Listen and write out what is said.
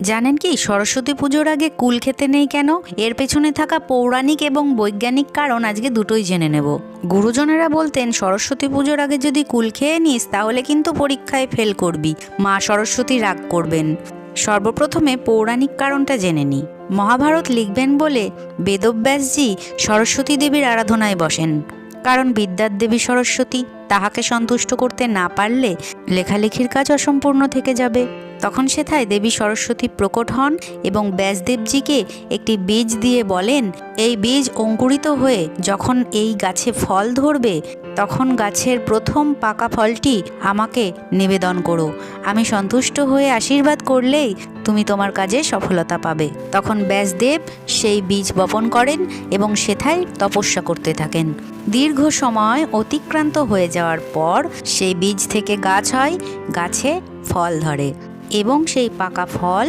জানেন কি সরস্বতী পুজোর আগে কুল খেতে নেই কেন? এর পেছনে থাকা পৌরাণিক এবং বৈজ্ঞানিক কারণ আজকে দুটোই জেনে নেব। গুরুজনেরা বলতেন সরস্বতী পুজোর আগে যদি কুল খেয়ে নিস তাহলে কিন্তু পরীক্ষায় ফেল করবি, মা সরস্বতী রাগ করবেন। সর্বপ্রথমে পৌরাণিক কারণটা জেনে নিই। মহাভারত লিখবেন বলে বেদব্যাসজি সরস্বতী দেবীর আরাধনায় বসেন, কারণ বিদ্যার দেবী সরস্বতী, তাহাকে সন্তুষ্ট করতে না পারলে লেখালেখির কাজ অসম্পূর্ণ থেকে যাবে। তখন সেথায় দেবী সরস্বতী প্রকট হন এবং ব্যাসদেবজিকে একটি বীজ দিয়ে বলেন, এই বীজ অঙ্কুরিত হয়ে যখন এই গাছে ফল ধরবে তখন গাছের প্রথম পাকা ফলটি আমাকে নিবেদন করো, আমি সন্তুষ্ট হয়ে আশীর্বাদ করলেই তুমি তোমার কাজে সফলতা পাবে। তখন ব্যাসদেব সেই বীজ বপন করেন এবং সেথায় তপস্যা করতে থাকেন। দীর্ঘ সময় অতিক্রান্ত হয়ে যাওয়ার পর সেই বীজ থেকে গাছ হয়, গাছে ফল ধরে এবং সেই পাকা ফল